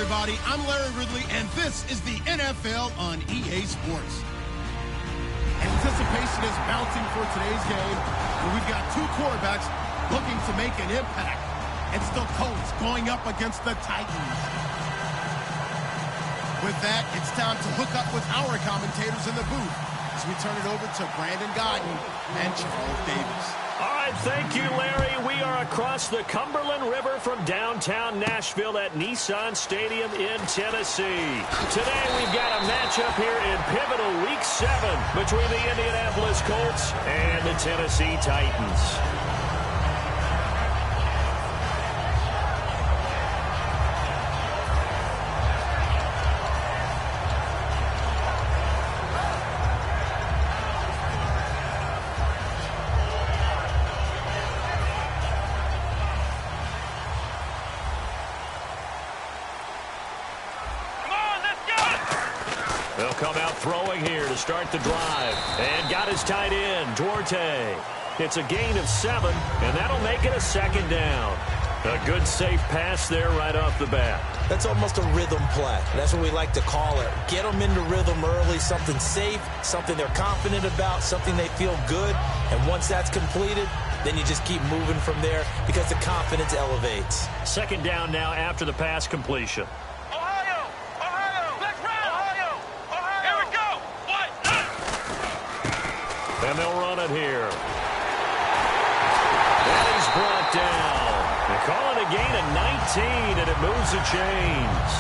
everybody. I'm Larry Ridley, and this is the NFL on EA Sports. Anticipation is mounting for today's game, where we've got two quarterbacks looking to make an impact. It's the Colts going up against the Titans. With that, it's time to hook up with our commentators in the booth as we turn it over to Brandon Godden and Charles Davis. All right, thank you, Larry. We are across the Cumberland River from downtown Nashville at Nissan Stadium in Tennessee. Today, we've got a matchup here in pivotal Week 7 between the Indianapolis Colts and the Tennessee Titans. They'll come out throwing here to start the drive. And got his tight end, Duarte. It's a gain of 7, and that'll make it a second down. A good, safe pass there right off the bat. That's almost a rhythm play. That's what we like to call it. Get them into rhythm early, something safe, something they're confident about, something they feel good. And once that's completed, then you just keep moving from there because the confidence elevates. Second down now after the pass completion. And they'll run it here. And he's brought down. They call it a gain of 19, and it moves the chains.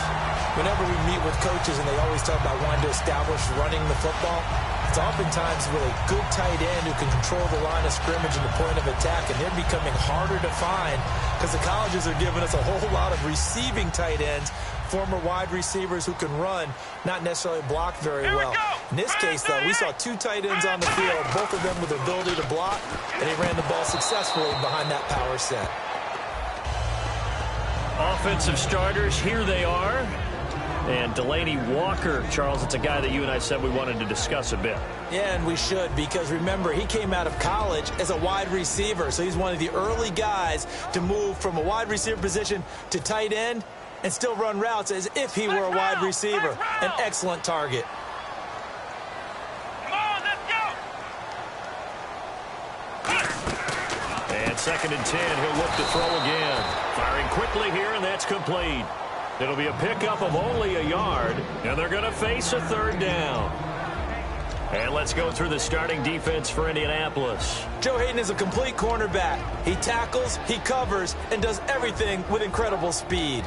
Whenever we meet with coaches and they always talk about wanting to establish running the football, it's oftentimes really good tight end who can control the line of scrimmage and the point of attack, and they're becoming harder to find because the colleges are giving us a whole lot of receiving tight ends, former wide receivers who can run, not necessarily block very well. In this case, though, we saw two tight ends on the field, both of them with the ability to block, and they ran the ball successfully behind that power set. Offensive starters, here they are. And Delaney Walker, Charles, it's a guy that you and I said we wanted to discuss a bit. Yeah, and we should, because remember, he came out of college as a wide receiver, so he's one of the early guys to move from a wide receiver position to tight end and still run routes as if he were a wide receiver. An excellent target. Come on, let's go! And 2nd and 10, he'll look to throw again. Firing quickly here, and that's complete. It'll be a pickup of only a yard, and they're going to face a 3rd down. And let's go through the starting defense for Indianapolis. Joe Hayden is a complete cornerback. He tackles, he covers, and does everything with incredible speed.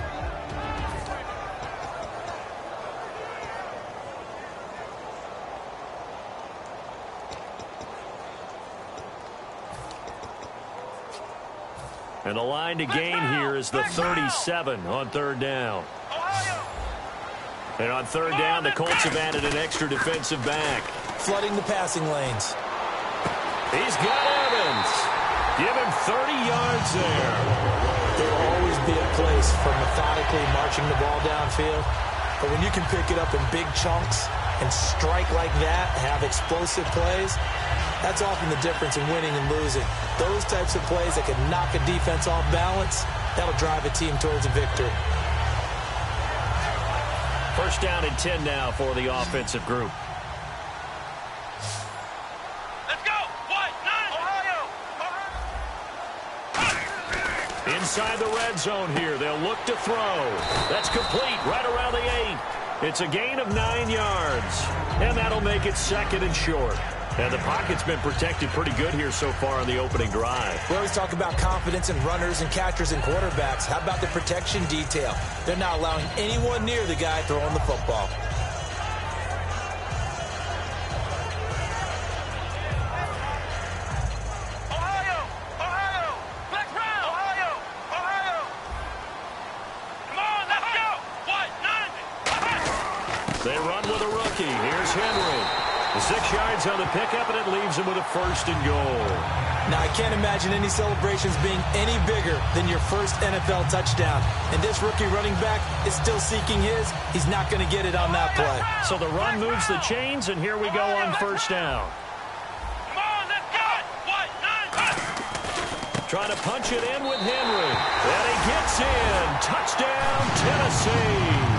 And the line to gain here is the 37 on 3rd down. And on 3rd down, the Colts have added an extra defensive back. Flooding the passing lanes. He's got Evans. Give him 30 yards there. There will always be a place for methodically marching the ball downfield. But when you can pick it up in big chunks and strike like that, have explosive plays, that's often the difference in winning and losing. Those types of plays that can knock a defense off balance, that'll drive a team towards a victory. 1st down and 10 now for the offensive group. Let's go! What? 9! Ohio! Inside the red zone here, they'll look to throw. That's complete right around the 8. It's a gain of 9 yards. And that'll make it 2nd and short. And the pocket's been protected pretty good here so far on the opening drive. We always talk about confidence in runners and catchers and quarterbacks. How about the protection detail? They're not allowing anyone near the guy throwing the football. Ohio! Ohio! Let's run! Ohio! Ohio! Come on, let's go! What? 9! They run with a rookie. Here's Henry. 6 yards on the pickup, and it leaves him with a 1st and goal. Now, I can't imagine any celebrations being any bigger than your first NFL touchdown. And this rookie running back is still seeking his. He's not going to get it on that play. So the run moves the chains, and here we go on 1st down. Come on, let's go! What? 9! Trying to punch it in with Henry. And he gets in. Touchdown, Tennessee.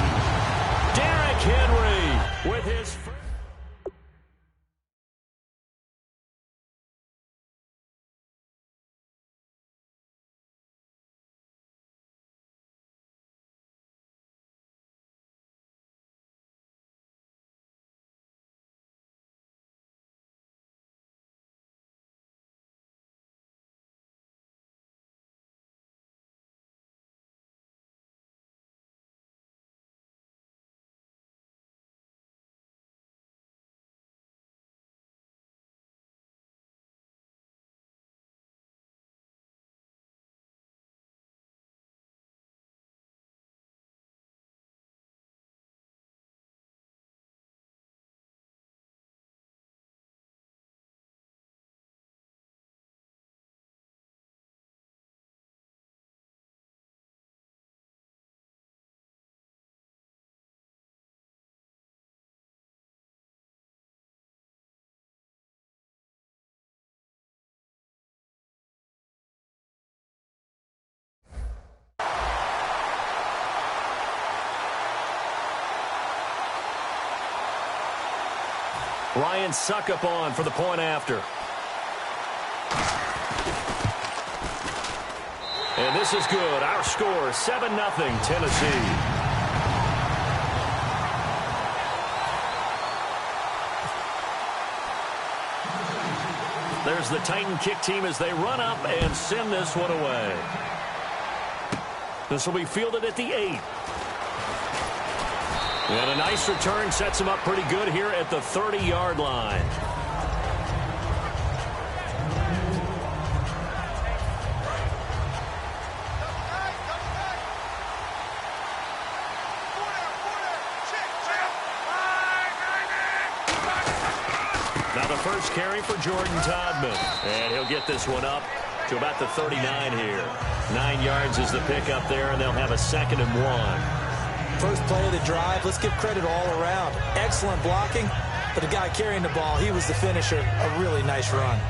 Ryan Suckup on for the point after. And this is good. Our score, 7-0 Tennessee. There's the Titan kick team as they run up and send this one away. This will be fielded at the 8. And a nice return sets him up pretty good here at the 30-yard line. Now the first carry for Jordan Todman. And he'll get this one up to about the 39 here. 9 yards is the pickup there, and they'll have a 2nd and 1. First play of the drive, let's give credit all around. Excellent blocking, but the guy carrying the ball, he was the finisher. A really nice run.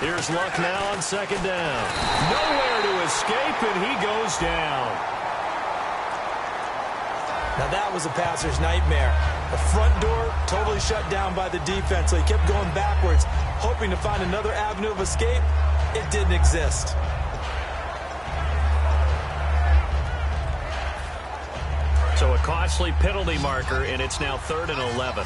Here's Luck now on 2nd down. Nowhere to escape, and he goes down. Now that was a passer's nightmare. The front door totally shut down by the defense, so he kept going backwards, hoping to find another avenue of escape. It didn't exist. So a costly penalty marker, and it's now 3rd and 11.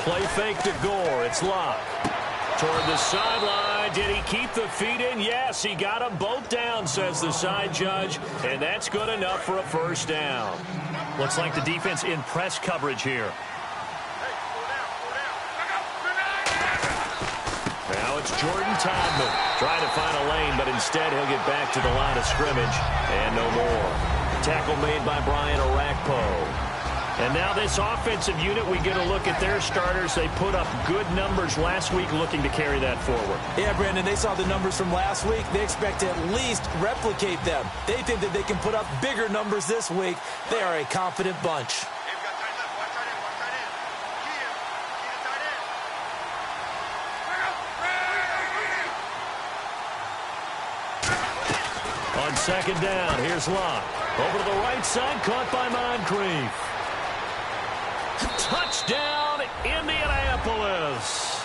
Play fake to Gore. It's Luck. Toward the sideline. Did he keep the feet in? Yes, he got them both down, says the side judge. And that's good enough for a 1st down. Looks like the defense in press coverage here. Now it's Jordan Todman trying to find a lane, but instead he'll get back to the line of scrimmage. And no more. Tackle made by Brian Orakpo. And now this offensive unit, we get a look at their starters. They put up good numbers last week, looking to carry that forward. Yeah, Brandon, they saw the numbers from last week. They expect to at least replicate them. They think that they can put up bigger numbers this week. They are a confident bunch. On 2nd down, here's Luck. Over to the right side, caught by Moncrief. Touchdown, Indianapolis.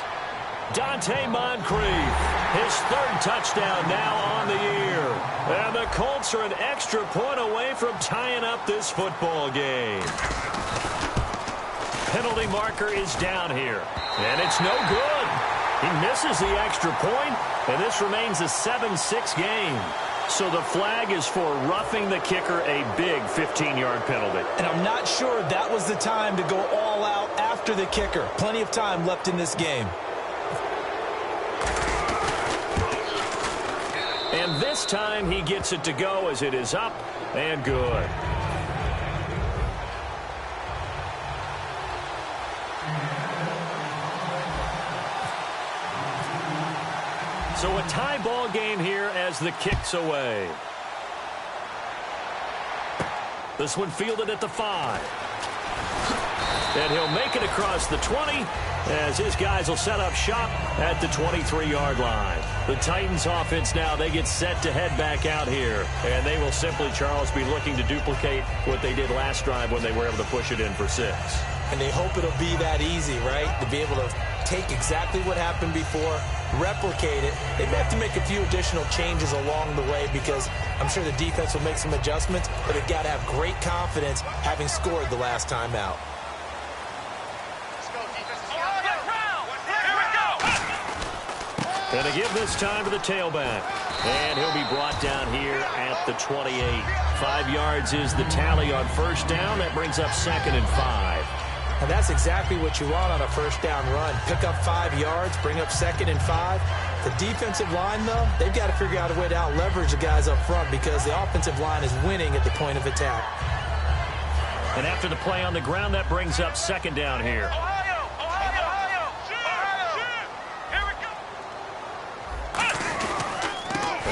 Dante Moncrief, his 3rd touchdown now on the year. And the Colts are an extra point away from tying up this football game. Penalty marker is down here. And it's no good. He misses the extra point, and this remains a 7-6 game. So the flag is for roughing the kicker, a big 15-yard penalty. And I'm not sure that was the time to go all out after the kicker. Plenty of time left in this game. And this time he gets it to go as it is up and good. So a tie ball game here as the kick's away. This one fielded at the 5. And he'll make it across the 20 as his guys will set up shop at the 23-yard line. The Titans offense now, they get set to head back out here. And they will simply, Charles, be looking to duplicate what they did last drive when they were able to push it in for 6. And they hope it'll be that easy, right? To be able to take exactly what happened before, replicate it. They may have to make a few additional changes along the way because I'm sure the defense will make some adjustments, but they've got to have great confidence having scored the last time out. Going to give this time to the tailback. And he'll be brought down here at the 28. 5 yards is the tally on 1st down. That brings up 2nd and 5. And that's exactly what you want on a 1st down run. Pick up 5 yards, bring up 2nd and 5. The defensive line, though, they've got to figure out a way to out-leverage the guys up front because the offensive line is winning at the point of attack. And after the play on the ground, that brings up 2nd down here.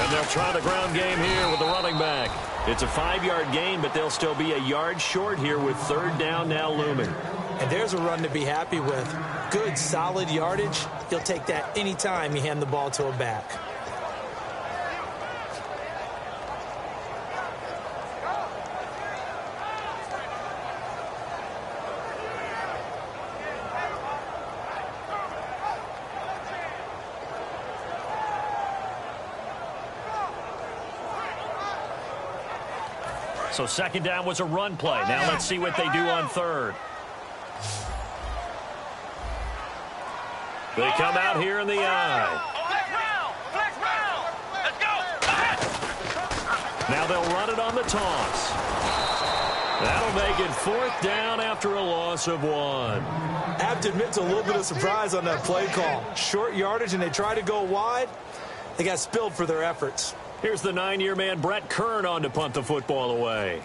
And they'll try the ground game here with the running back. It's a 5-yard gain, but they'll still be a yard short here with third down now looming. And there's a run to be happy with. Good, solid yardage. You'll take that anytime you hand the ball to a back. So second down was a run play. Now let's see what they do on third. They come out here in the eye. Now they'll run it on the toss. That'll make it fourth down after a loss of 1. I have to admit to a little bit of surprise on that play call. Short yardage, and they try to go wide. They got spilled for their efforts. Here's the 9-year man, Brett Kern, on to punt the football away.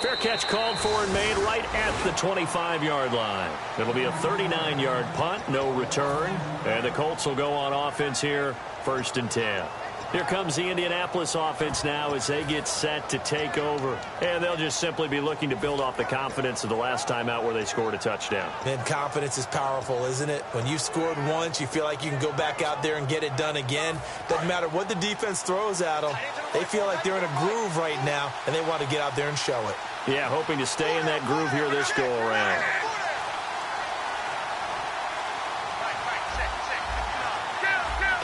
Fair catch called for and made right at the 25-yard line. It'll be a 39-yard punt, no return. And the Colts will go on offense here, 1st and 10. Here comes the Indianapolis offense now as they get set to take over. And they'll just simply be looking to build off the confidence of the last time out where they scored a touchdown. And confidence is powerful, isn't it? When you've scored once, you feel like you can go back out there and get it done again. Doesn't matter what the defense throws at them. They feel like they're in a groove right now, and they want to get out there and show it. Yeah, hoping to stay in that groove here this go-around.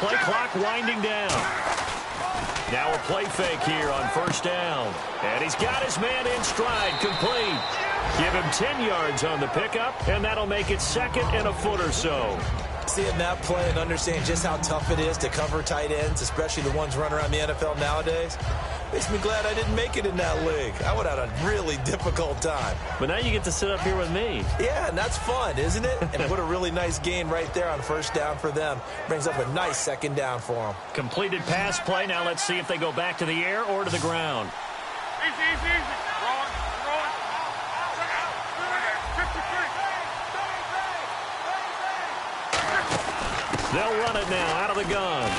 Play clock winding down. Now a play fake here on 1st down. And he's got his man in stride, complete. Give him 10 yards on the pickup, and that'll make it 2nd and a foot or so. Seeing that play and understanding just how tough it is to cover tight ends, especially the ones running around the NFL nowadays, makes me glad I didn't make it in that league. I would have had a really difficult time. But now you get to sit up here with me. Yeah, and that's fun, isn't it? And what a really nice gain right there on 1st down for them. Brings up a nice 2nd down for them. Completed pass play. Now let's see if they go back to the air or to the ground. Easy, easy, easy. Rolling. They'll run it now out of the gun.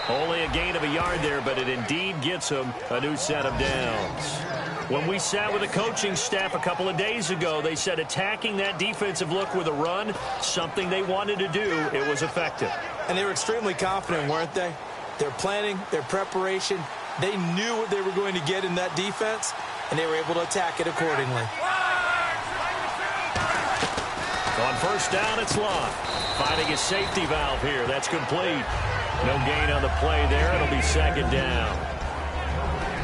Only a gain of a yard there, but it indeed gets them a new set of downs. When we sat with the coaching staff a couple of days ago, they said attacking that defensive look with a run, something they wanted to do, it was effective. And they were extremely confident, weren't they? Their planning, their preparation, they knew what they were going to get in that defense, and they were able to attack it accordingly. On 1st down, it's Locke. Finding his safety valve here. That's complete. No gain on the play there. It'll be 2nd down.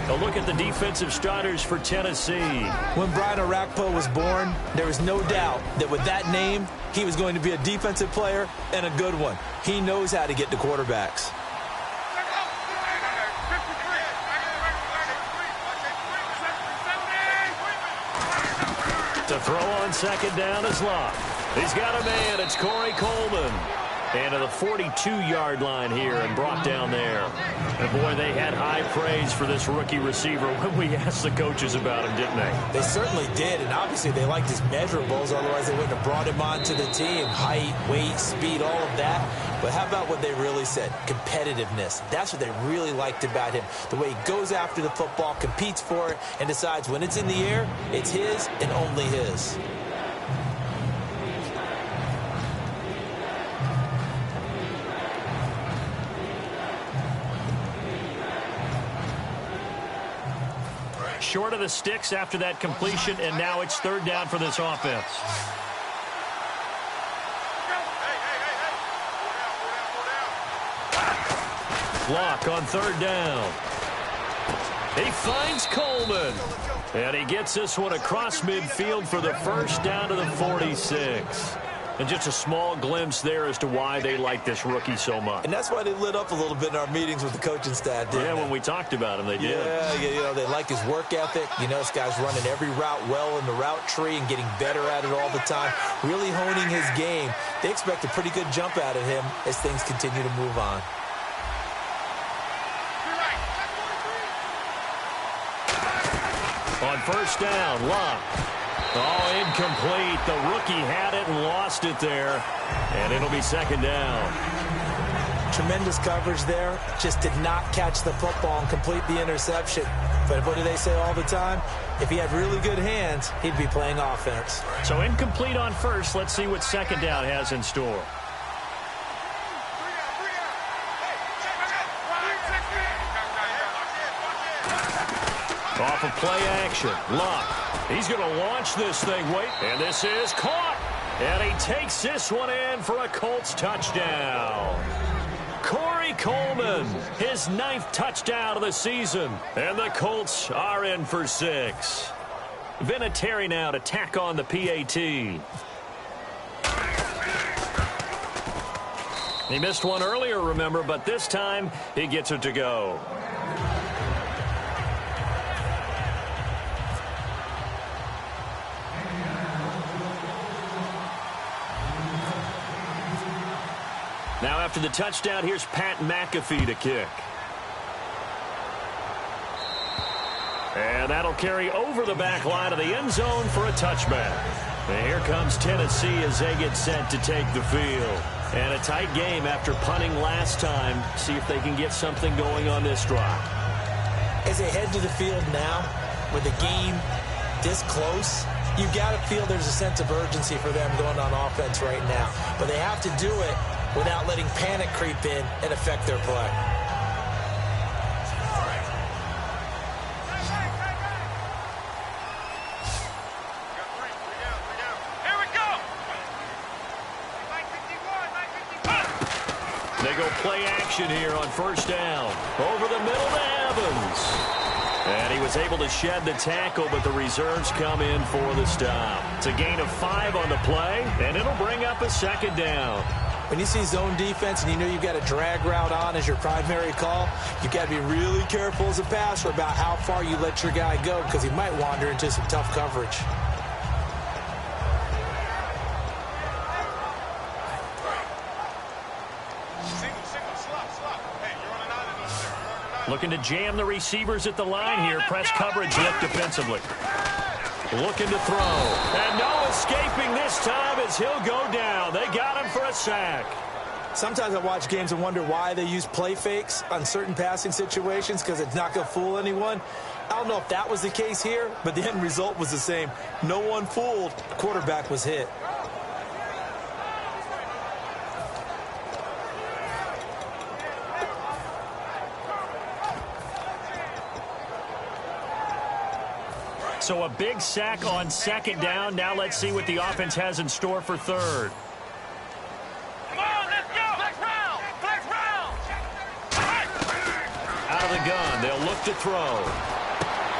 A look at the defensive starters for Tennessee. When Brian Orakpo was born, there was no doubt that with that name, he was going to be a defensive player and a good one. He knows how to get to quarterbacks. To throw on 2nd down is Locke. He's got a man. It's Corey Coleman. And to the 42-yard line here and brought down there. And boy, they had high praise for this rookie receiver when we asked the coaches about him, didn't they? They certainly did, and obviously they liked his measurables, otherwise they wouldn't have brought him onto the team. Height, weight, speed, all of that. But how about what they really said? Competitiveness. That's what they really liked about him. The way he goes after the football, competes for it, and decides when it's in the air, it's his and only his. Short of the sticks after that completion, and now it's 3rd down for this offense. Locke on 3rd down. He finds Coleman. And he gets this one across midfield for the 1st down to the 46. And just a small glimpse there as to why they like this rookie so much. And that's why they lit up a little bit in our meetings with the coaching staff, didn't they? When we talked about him, they did. Yeah, you know, they like his work ethic. You know, this guy's running every route well in the route tree and getting better at it all the time, really honing his game. They expect a pretty good jump out of him as things continue to move on. On 1st down, Locke. Oh, incomplete. The rookie had it and lost it there. And it'll be second down. Tremendous coverage there. Just did not catch the football and complete the interception. But what do they say all the time? If he had really good hands, he'd be playing offense. So incomplete on first. Let's see what second down has in store. Off of play action. Luck. He's going to launch this thing. Wait. And this is caught. And he takes this one in for a Colts touchdown. Corey Coleman, his 9th touchdown of the season. And the Colts are in for 6. Vinatieri now to tack on the PAT. He missed one earlier, remember, but this time he gets it to go. Now after the touchdown, here's Pat McAfee to kick. And that'll carry over the back line of the end zone for a touchback. And here comes Tennessee as they get set to take the field. And a tight game after punting last time. See if they can get something going on this drive. As they head to the field now, with the game this close, you got to feel there's a sense of urgency for them going on offense right now. But they have to do it without letting panic creep in and affect their play. Here we go. They go play action here on first down. Over the middle to Evans. And he was able to shed the tackle, but the reserves come in for the stop. It's a gain of 5 on the play, and it'll bring up a second down. When you see zone defense and you know you've got a drag route on as your primary call, you've got to be really careful as a passer about how far you let your guy go because he might wander into some tough coverage. Looking to jam the receivers at the line here. Press coverage look defensively. Looking to throw. And no escaping this time as he'll go down. They got him for a sack. Sometimes I watch games and wonder why they use play fakes on certain passing situations because it's not going to fool anyone. I don't know if that was the case here, but the end result was the same. No one fooled. The quarterback was hit. So a big sack on second down. Now let's see what the offense has in store for third. Come on, let's go. Flex round. Flex round. Out of the gun, they'll look to throw.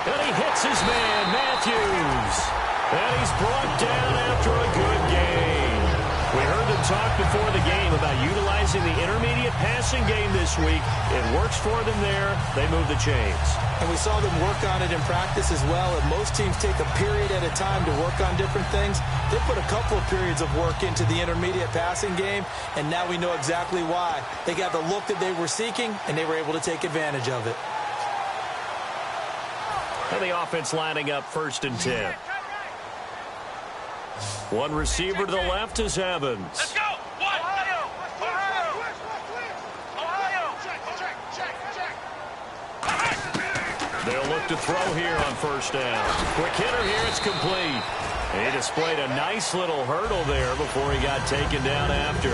And he hits his man, Matthews. And he's brought down after a good game. We heard them talk before the game about utilizing the intermediate passing game this week. It works for them there. They move the chains. And we saw them work on it in practice as well. And most teams take a period at a time to work on different things. They put a couple of periods of work into the intermediate passing game, and now we know exactly why. They got the look that they were seeking, and they were able to take advantage of it. And the offense lining up 1st and 10. One receiver to the left is Evans. Let's go. Ohio. Ohio. Ohio. They'll look to throw here on first down. Quick hitter here. It's complete. He displayed a nice little hurdle there before he got taken down after.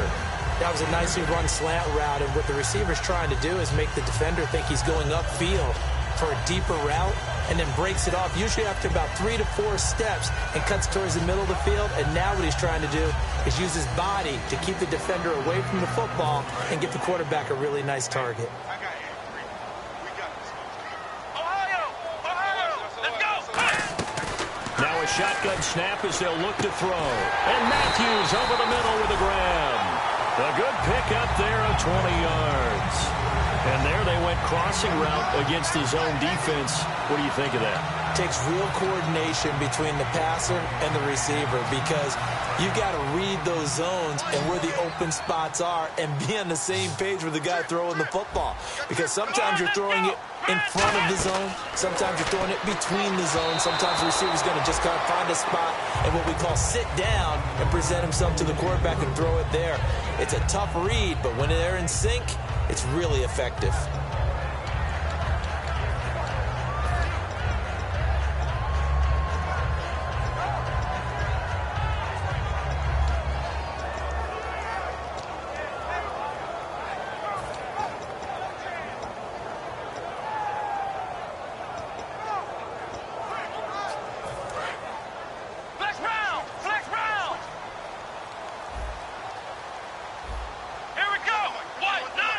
That was a nicely run slant route, and what the receiver's trying to do is make the defender think he's going upfield for a deeper route, and then breaks it off, usually after about 3 to 4 steps, and cuts towards the middle of the field. And now what he's trying to do is use his body to keep the defender away from the football and get the quarterback a really nice target. Ohio. Ohio. Let's go. Now a shotgun snap as they'll look to throw. And Matthews over the middle with a grab. A good pickup there of 20 yards. And there they went crossing route against the zone defense. What do you think of that? takes real coordination between the passer and the receiver because you got to read those zones and where the open spots are and be on the same page with the guy throwing the football. Because sometimes you're throwing it in front of the zone. Sometimes you're throwing it between the zones. Sometimes the receiver's going to just kind of find a spot and what we call sit down and present himself to the quarterback and throw it there. It's a tough read, but when they're in sync, it's really effective.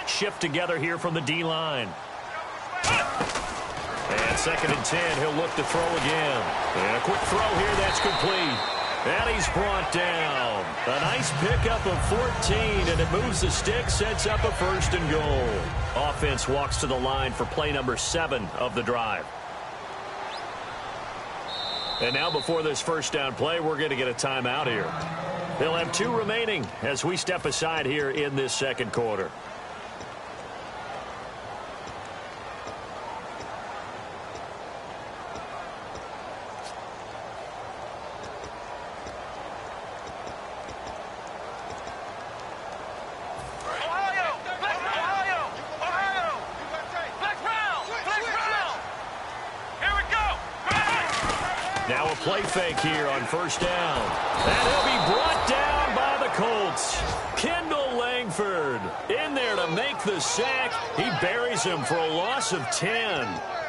Shift together here from the D-line. And 2nd and 10, he'll look to throw again. And a quick throw here, that's complete. And he's brought down. A nice pickup of 14, and it moves the stick, sets up a 1st and goal. Offense walks to the line for play number 7 of the drive. And now before this 1st down play, we're going to get a timeout here. They'll have 2 remaining as we step aside here in this 2nd quarter. Now a play fake here on 1st down. And he'll be brought down by the Colts. Kendall Langford in there to make the sack. He buries him for a loss of 10.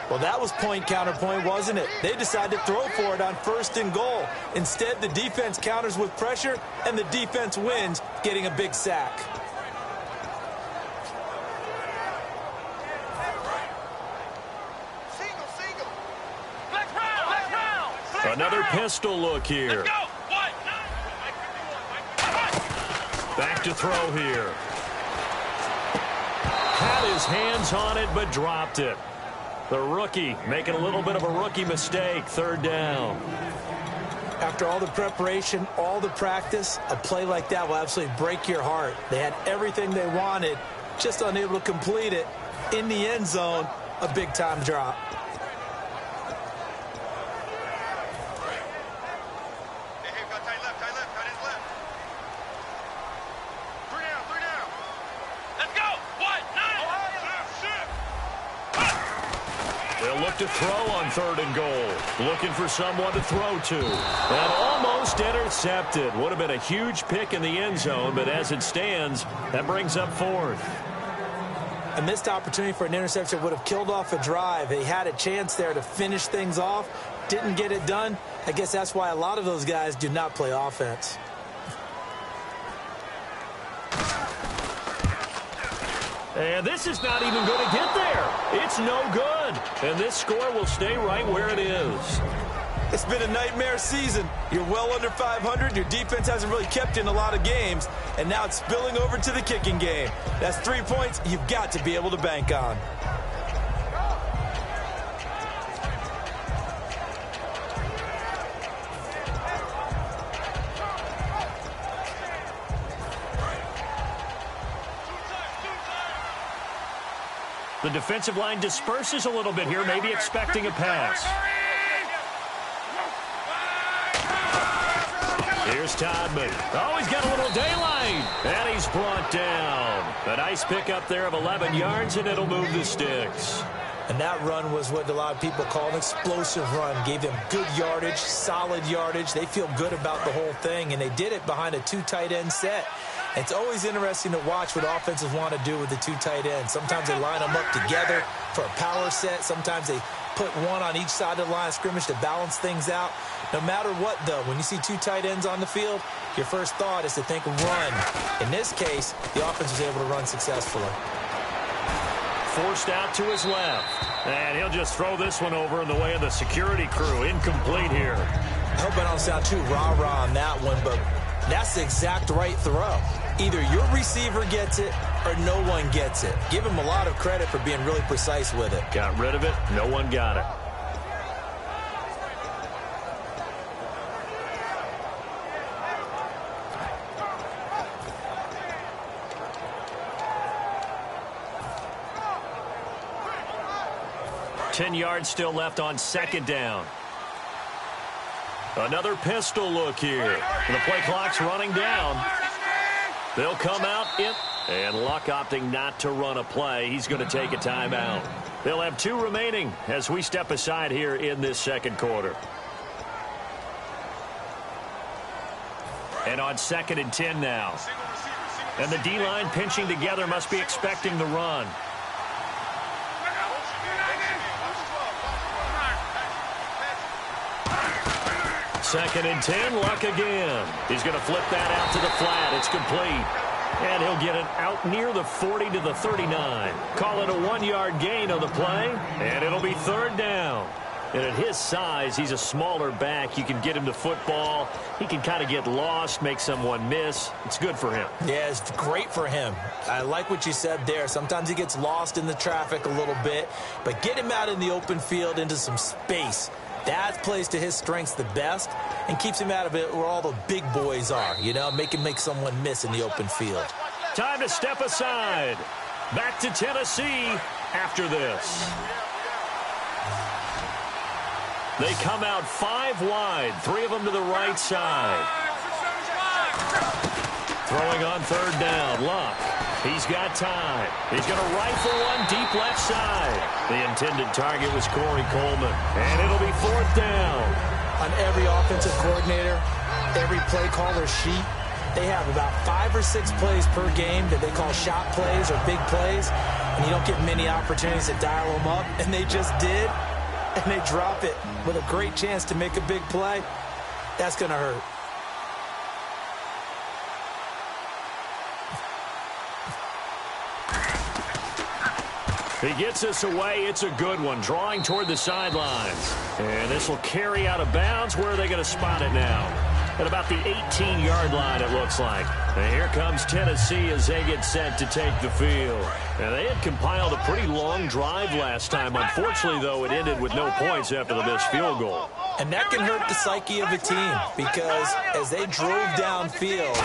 Well, that was point counterpoint, wasn't it? They decided to throw for it on 1st and goal. Instead, the defense counters with pressure, and the defense wins, getting a big sack. Another pistol look here. Back to throw here. Had his hands on it, but dropped it. The rookie making a little bit of a rookie mistake. 3rd down. After all the preparation, all the practice, a play like that will absolutely break your heart. They had everything they wanted, just unable to complete it. In the end zone, a big-time drop. To throw on 3rd and goal. Looking for someone to throw to. And almost intercepted. Would have been a huge pick in the end zone, but as it stands, that brings up 4th. A missed opportunity for an interception would have killed off a drive. They had a chance there to finish things off. Didn't get it done. I guess that's why a lot of those guys do not play offense. And this is not even going to get there. It's no good. And this score will stay right where it is. It's been a nightmare season. You're well under 500. Your defense hasn't really kept in a lot of games. And now it's spilling over to the kicking game. That's 3 points you've got to be able to bank on. The defensive line disperses a little bit here, maybe expecting a pass. Here's Todman. Oh, he's got a little daylight. And he's brought down. A nice pickup there of 11 yards, and it'll move the sticks. And that run was what a lot of people call an explosive run. Gave them good yardage, solid yardage. They feel good about the whole thing, and they did it behind a 2 tight end set. It's always interesting to watch what offenses want to do with the 2 tight ends. Sometimes they line them up together for a power set. Sometimes they put one on each side of the line of scrimmage to balance things out. No matter what, though, when you see 2 tight ends on the field, your first thought is to think run. In this case, the offense was able to run successfully. Forced out to his left. And he'll just throw this one over in the way of the security crew. Incomplete here. I hope I don't sound too rah-rah on that one, but that's the exact right throw. Either your receiver gets it or no one gets it. Give him a lot of credit for being really precise with it. Got rid of it. No one got it. 10 yards still left on second down. Another pistol look here. The play clock's running down. They'll come out in, and Luck opting not to run a play. He's going to take a timeout. They'll have 2 remaining as we step aside here in this second quarter. And on 2nd and 10 now. And the D-line pinching together, must be expecting the run. Second and 10, Luck again. He's going to flip that out to the flat. It's complete. And he'll get it out near the 40 to the 39. Call it a 1-yard gain on the play, and it'll be 3rd down. And at his size, he's a smaller back. You can get him to football. He can kind of get lost, make someone miss. It's good for him. Yeah, it's great for him. I like what you said there. Sometimes he gets lost in the traffic a little bit, but get him out in the open field into some space. That plays to his strengths the best and keeps him out of it where all the big boys are, you know, make someone miss in the open field. Time to step aside. Back to Tennessee after this. They come out 5 wide, 3 of them to the right side. Throwing on 3rd down, Luck. He's got time. He's going to rifle one deep left side. The intended target was Corey Coleman. And it'll be 4th down. On every offensive coordinator, every play caller sheet, they have about 5 or 6 plays per game that they call shot plays or big plays. And you don't get many opportunities to dial them up. And they just did. And they drop it with a great chance to make a big play. That's going to hurt. He gets us away. It's a good one, drawing toward the sidelines. And this will carry out of bounds. Where are they going to spot it now? At about the 18-yard line, it looks like. And here comes Tennessee as they get set to take the field. And they had compiled a pretty long drive last time. Unfortunately, though, it ended with no points after the missed field goal. And that can hurt the psyche of a team because as they drove downfield,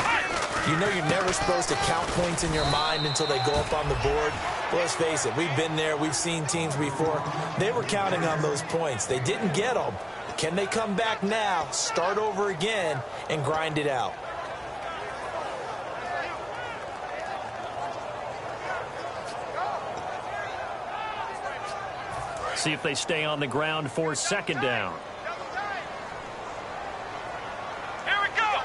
you know you're never supposed to count points in your mind until they go up on the board. But let's face it, we've been there. We've seen teams before. They were counting on those points. They didn't get them. Can they come back now, start over again, and grind it out? See if they stay on the ground for 2nd down. Here we go.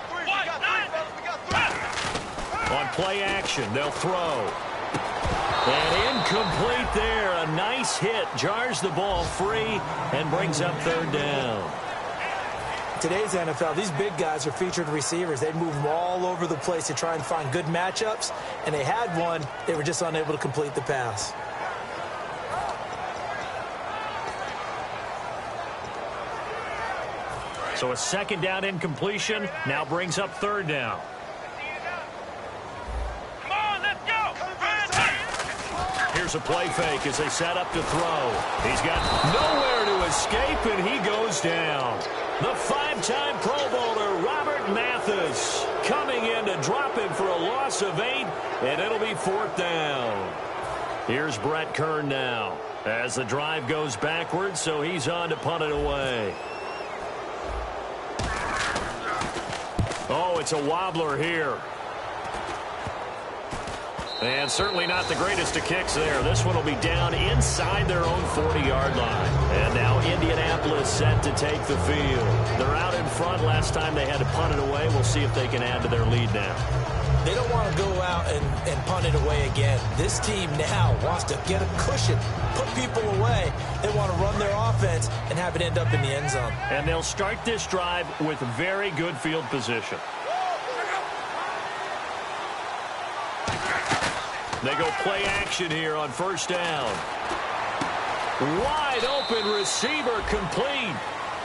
On play action, they'll throw. And incomplete there. A nice hit. Jars the ball free and brings up 3rd down. Today's NFL, these big guys are featured receivers. They move them all over the place to try and find good matchups. And they had one. They were just unable to complete the pass. So a 2nd down incompletion now brings up 3rd down. Here's a play fake as they set up to throw. He's got nowhere to escape, and he goes down. The 5-time Pro Bowler, Robert Mathis, coming in to drop him for a loss of 8, and it'll be 4th down. Here's Brett Kern now as the drive goes backwards, so he's on to punt it away. Oh, it's a wobbler here. And certainly not the greatest of kicks there. This one will be down inside their own 40-yard line. And now Indianapolis set to take the field. They're out in front. Last time they had to punt it away. We'll see if they can add to their lead now. They don't want to go out and punt it away again. This team now wants to get a cushion, put people away. They want to run their offense and have it end up in the end zone. And they'll start this drive with very good field position. They go play action here on 1st down. Wide open receiver complete.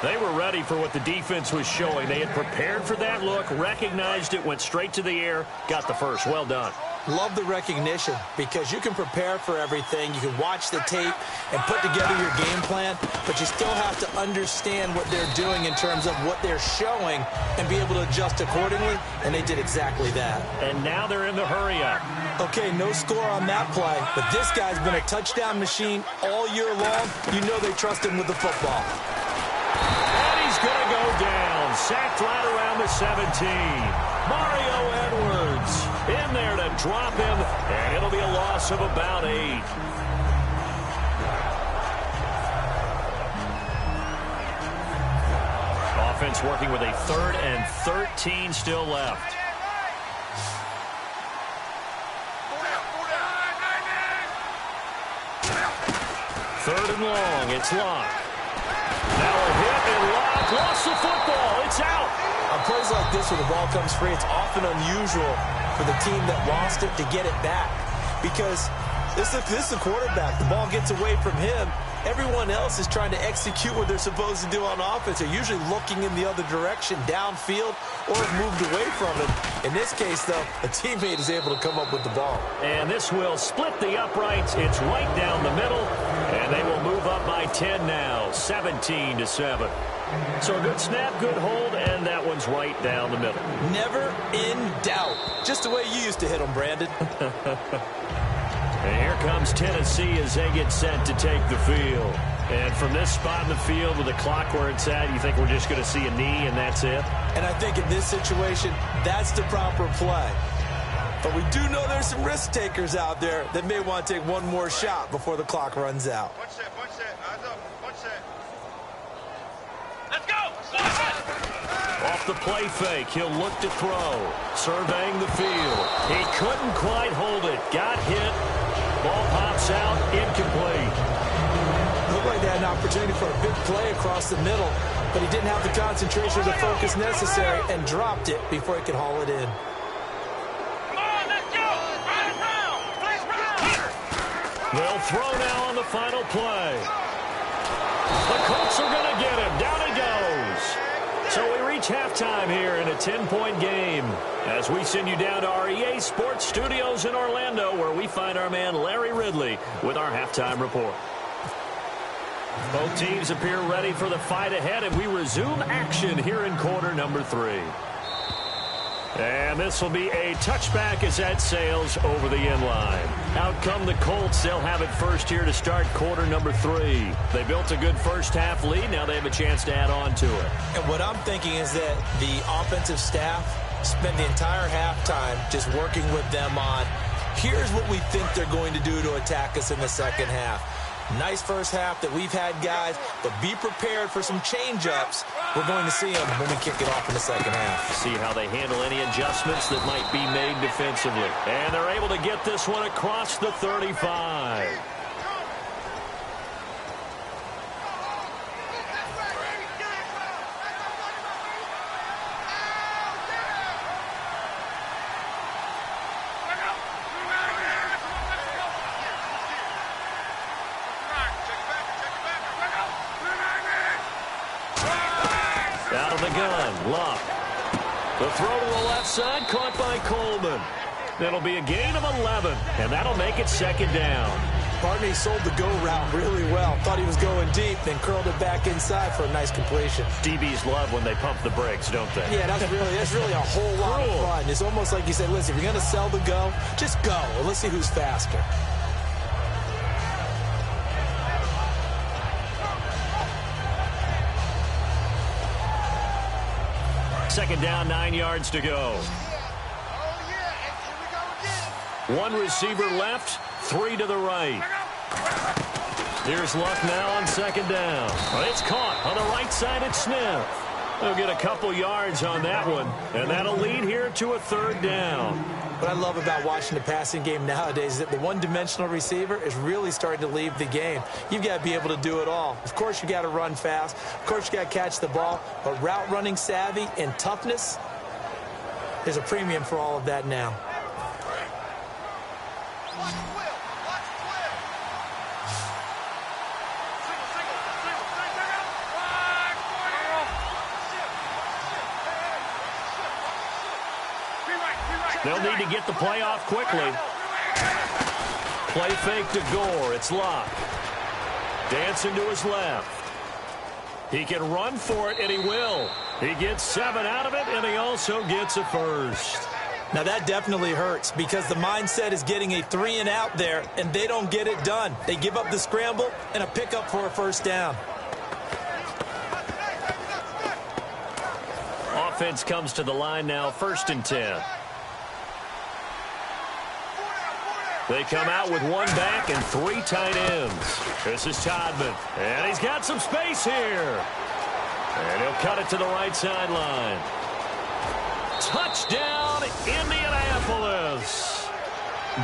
They were ready for what the defense was showing. They had prepared for that look, recognized it, went straight to the air, got the first. Well done. Love the recognition because you can prepare for everything. You can watch the tape and put together your game plan, but you still have to understand what they're doing in terms of what they're showing and be able to adjust accordingly, and they did exactly that. And now they're in the hurry-up. Okay, no score on that play, but this guy's been a touchdown machine all year long. You know they trust him with the football. And he's going to go down, sacked right around the 17. Mario Edwards in there to drop him, and it'll be a loss of about 8. Offense working with a 3rd and 13 still left. Third and long, it's Locke. Now a hit and Locke lost the football. It's out. On plays like this where the ball comes free, it's often unusual for the team that lost it to get it back. Because this is a quarterback. The ball gets away from him. Everyone else is trying to execute what they're supposed to do on offense. They're usually looking in the other direction, downfield, or have moved away from it. In this case, though, a teammate is able to come up with the ball. And this will split the uprights. It's right down the middle, and they will move up by 10 now, 17-7. So a good snap, good hold, and that one's right down the middle. Never in doubt. Just the way you used to hit them, Brandon. And here comes Tennessee as they get set to take the field. And from this spot in the field with the clock where it's at, you think we're just going to see a knee and that's it? And I think in this situation, that's the proper play. But we do know there's some risk takers out there that may want to take one more shot before the clock runs out. One set. Eyes up. One set. Let's go. Off the play fake, he'll look to throw. Surveying the field. He couldn't quite hold it. Got hit. Ball pops out. Incomplete. Looked like they had an opportunity for a big play across the middle, but he didn't have the concentration or the focus necessary and dropped it before he could haul it in. Come on, let's go. Right around. Place round. They'll throw now on the final play. The Colts are going to get him. Down he goes. So we reach halftime here in a 10-point game as we send you down to our EA Sports Studios in Orlando, where we find our man Larry Ridley with our halftime report. Both teams appear ready for the fight ahead, and we resume action here in quarter number 3. And this will be a touchback as that sails over the end line. Out come the Colts. They'll have it first here to start quarter number 3. They built a good first half lead. Now they have a chance to add on to it. And what I'm thinking is that the offensive staff spent the entire halftime just working with them on, here's what we think they're going to do to attack us in the second half. Nice first half that we've had, guys, but be prepared for some change-ups. We're going to see them when we kick it off in the second half. See how they handle any adjustments that might be made defensively. And they're able to get this one across the 35. Out of the gun, Locke. The throw to the left side, caught by Coleman. That'll be a gain of 11, and that'll make it second down. Barney sold the go route really well. Thought he was going deep, then curled it back inside for a nice completion. DBs love when they pump the brakes, don't they? Yeah, that's really a whole lot of fun. It's almost like you said, listen, if you're going to sell the go, just go. And let's see who's faster. Second down, 9 yards to go. One receiver left, 3 to the right. Here's Luck now on second down. But it's caught on the right side at Smith. They'll get a couple yards on that one, and that'll lead here to a third down. What I love about watching the passing game nowadays is that the one-dimensional receiver is really starting to leave the game. You've got to be able to do it all. Of course, you got to run fast. Of course, you got to catch the ball. But route running savvy and toughness, there's a premium for all of that now. They'll need to get the play off quickly. Play fake to Gore. It's Locke. Dancing to his left. He can run for it, and he will. He gets 7 out of it, and he also gets a first. Now, that definitely hurts because the mindset is getting a 3-and-out there, and they don't get it done. They give up the scramble and a pickup for a first down. Offense comes to the line now, 1st and 10. They come out with 1 back and 3 tight ends. This is Todman, and he's got some space here. And he'll cut it to the right sideline. Touchdown, Indianapolis.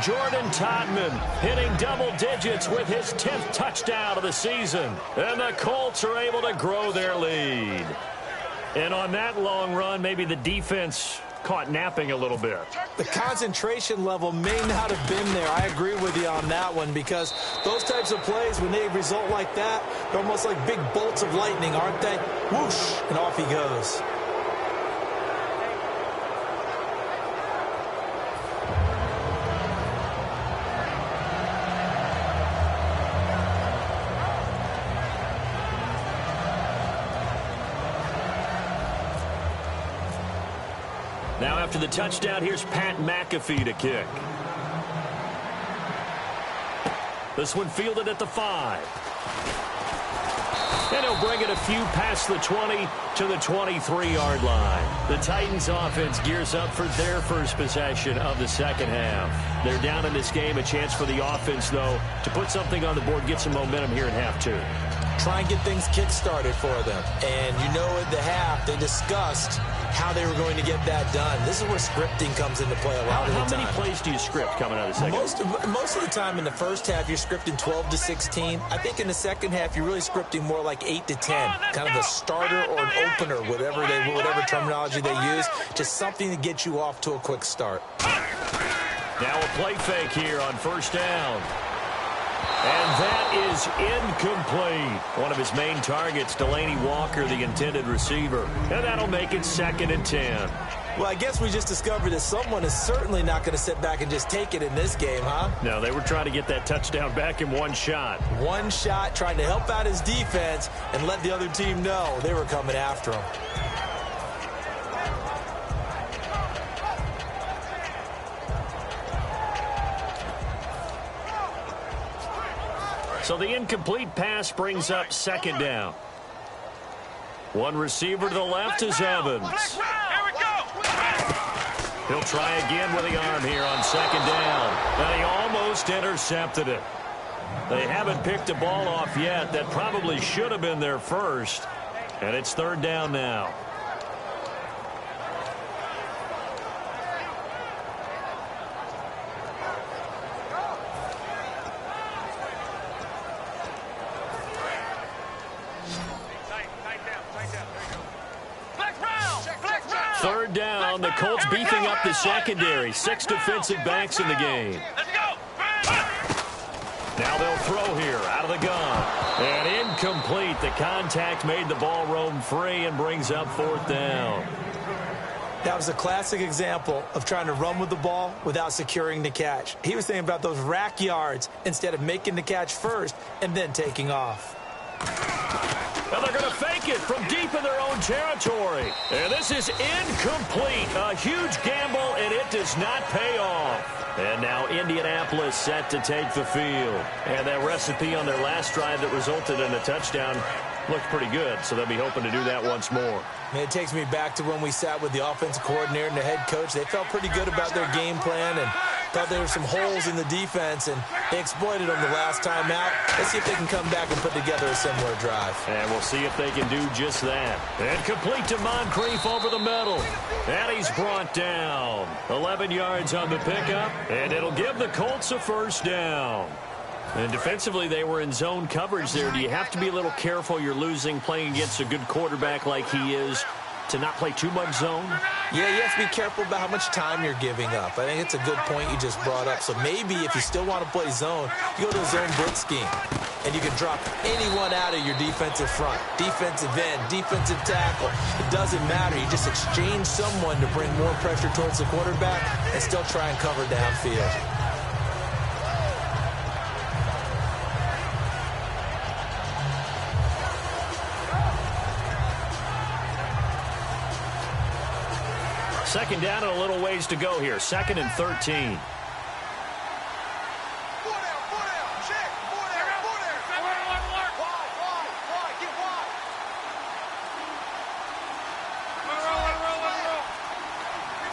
Jordan Todman hitting double digits with his 10th touchdown of the season. And the Colts are able to grow their lead. And on that long run, maybe the defense caught napping a little bit. The concentration level may not have been there. I agree with you on that one because those types of plays, when they result like that, they're almost like big bolts of lightning, aren't they? Whoosh, and off he goes. Now after the touchdown, here's Pat McAfee to kick. This one fielded at the 5. And he'll bring it a few past the 20 to the 23-yard line. The Titans offense gears up for their first possession of the second half. They're down in this game. A chance for the offense, though, to put something on the board, get some momentum here in half 2. Try and get things kick-started for them. And you know at the half, they discussed how they were going to get that done. This is where scripting comes into play a lot of the time. How many plays do you script coming out of the second? Most of the time in the first half, you're scripting 12 to 16. I think in the second half, you're really scripting more like 8 to 10. Kind of a starter or an opener, whatever terminology they use. Just something to get you off to a quick start. Now a play fake here on 1st down. And that is incomplete. One of his main targets, Delaney Walker, the intended receiver. And that'll make it 2nd and 10. Well, I guess we just discovered that someone is certainly not going to sit back and just take it in this game, huh? No, they were trying to get that touchdown back in one shot. One shot, trying to help out his defense and let the other team know they were coming after him. So the incomplete pass brings up 2nd down. One receiver to the left is Evans. Here we go. He'll try again with the arm here on 2nd down. And he almost intercepted it. They haven't picked a ball off yet. That probably should have been their first. And it's 3rd down now. Third down, the Colts beefing up the secondary. 6 defensive backs in the game. Now they'll throw here out of the gun. And incomplete. The contact made the ball roam free and brings up 4th down. That was a classic example of trying to run with the ball without securing the catch. He was thinking about those rack yards instead of making the catch first and then taking off. Well, they're going to fake it from deep in their own territory. And this is incomplete. A huge gamble, and it does not pay off. And now Indianapolis set to take the field. And that recipe on their last drive that resulted in a touchdown looked pretty good, so they'll be hoping to do that once more. Man, it takes me back to when we sat with the offensive coordinator and the head coach. They felt pretty good about their game plan and thought there were some holes in the defense, and they exploited them the last time out. Let's see if they can come back and put together a similar drive. And we'll see if they can do just that. And complete to Moncrief over the middle. And he's brought down. 11 yards on the pickup, and it'll give the Colts a 1st down. And defensively, they were in zone coverage there. Do you have to be a little careful? You're losing, playing against a good quarterback like he is, to not play too much zone? Yeah, you have to be careful about how much time you're giving up. I think it's a good point you just brought up. So maybe if you still want to play zone, you go to a zone blitz scheme. and you can drop anyone out of your defensive front. Defensive end, defensive tackle. It doesn't matter. You just exchange someone to bring more pressure towards the quarterback and still try and cover downfield. Second down and a little ways to go here. 2nd and 13.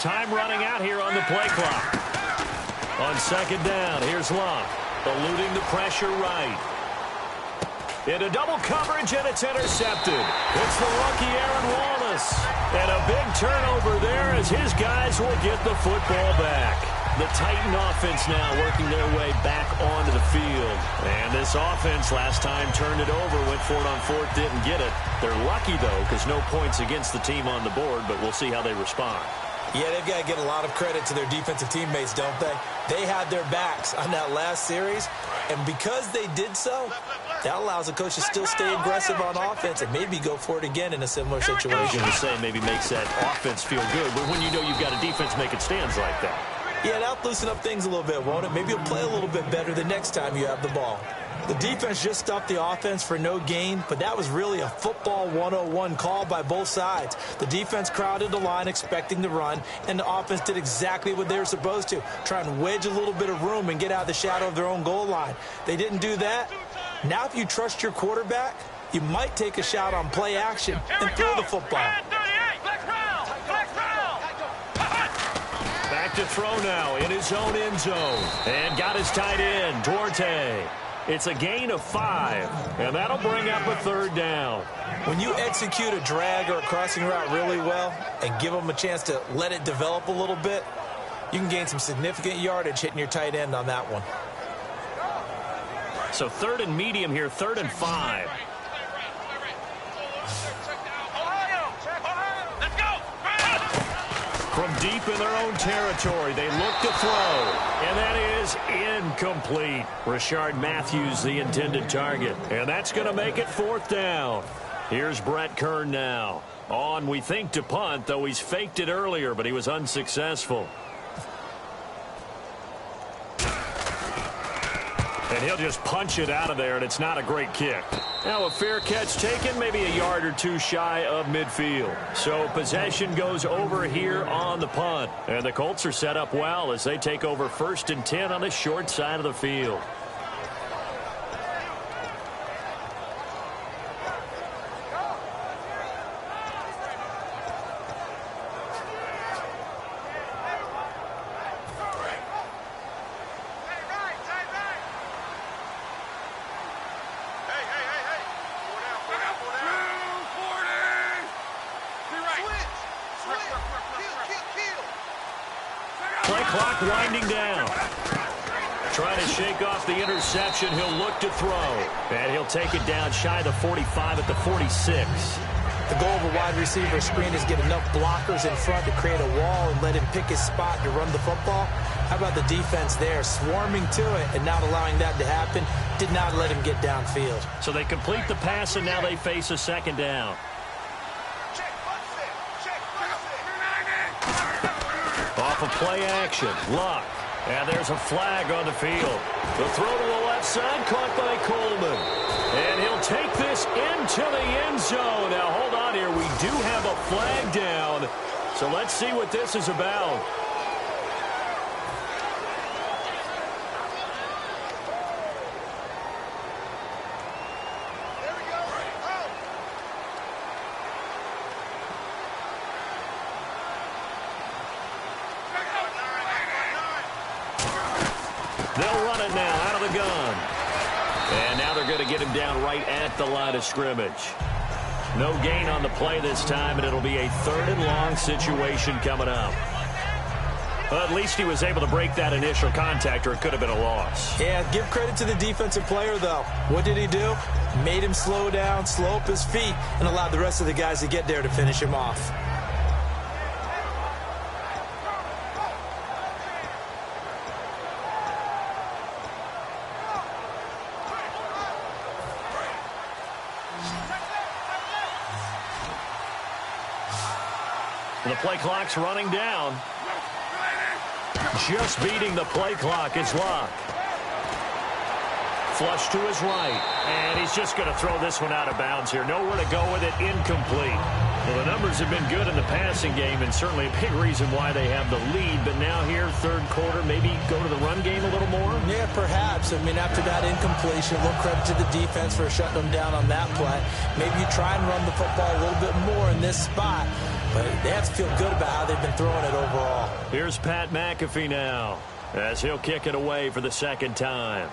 Time running out here on the play clock. On 2nd down, here's Locke, eluding the pressure right. Into double coverage, and it's intercepted. It's the rookie Aaron Wallace. And a big turnover there as his guys will get the football back. The Titan offense now working their way back onto the field. And this offense last time turned it over, went for it on 4th, didn't get it. They're lucky, though, because no points against the team on the board, but we'll see how they respond. Yeah, they've got to give a lot of credit to their defensive teammates, don't they? They had their backs on that last series, and because they did so, that allows the coach to still stay aggressive on offense and maybe go for it again in a similar situation. To say maybe makes that offense feel good, but when you know you've got a defense making stands like that. Yeah, that'll loosen up things a little bit, won't it? Maybe you'll play a little bit better the next time you have the ball. The defense just stopped the offense for no gain, but that was really a football 101 call by both sides. The defense crowded the line expecting to run, and the offense did exactly what they were supposed to, try and wedge a little bit of room and get out of the shadow of their own goal line. They didn't do that. Now if you trust your quarterback, you might take a shot on play action and throw the football. Back to throw now in his own end zone. And got his tight end, Duarte. It's a gain of 5, and that'll bring up a 3rd down. When you execute a drag or a crossing route really well and give them a chance to let it develop a little bit, you can gain some significant yardage hitting your tight end on that one. So 3rd and medium here, 3rd and 5. From deep in their own territory, they look to throw, and that is incomplete. Rashard Matthews, the intended target, and that's going to make it 4th down. Here's Brett Kern now. On, we think, to punt, though he's faked it earlier, but he was unsuccessful. And he'll just punch it out of there, and it's not a great kick. Now a fair catch taken, maybe a yard or two shy of midfield. So possession goes over here on the punt. And the Colts are set up well as they take over 1st and 10 on the short side of the field. Play clock winding down. Trying to shake off the interception. He'll look to throw. And he'll take it down shy of the 45 at the 46. The goal of a wide receiver screen is get enough blockers in front to create a wall and let him pick his spot to run the football. How about the defense there, swarming to it and not allowing that to happen? Did not let him get downfield. So they complete the pass, and now they face a 2nd down. Off of play action, Luck. And there's a flag on the field. The throw to the left side, caught by Coleman. And he'll take this into the end zone. Now, hold on here. We do have a flag down. So let's see what this is about. They'll run it now out of the gun. And now they're going to get him down right at the line of scrimmage. No gain on the play this time, and it'll be a 3rd and long situation coming up. Well, at least he was able to break that initial contact, or it could have been a loss. Yeah, give credit to the defensive player, though. What did he do? Made him slow down, slow up his feet, and allowed the rest of the guys to get there to finish him off. The play clock's running down. Just beating the play clock is Luck. Flush to his right. And he's just going to throw this one out of bounds here. Nowhere to go with it. Incomplete. Well, the numbers have been good in the passing game, and certainly a big reason why they have the lead. But now here, third quarter, maybe go to the run game a little more? Yeah, perhaps. I mean, after that incompletion, a little credit to the defense for shutting them down on that play. Maybe you try and run the football a little bit more in this spot. But they have to feel good about how they've been throwing it overall. Here's Pat McAfee now, as he'll kick it away for the second time.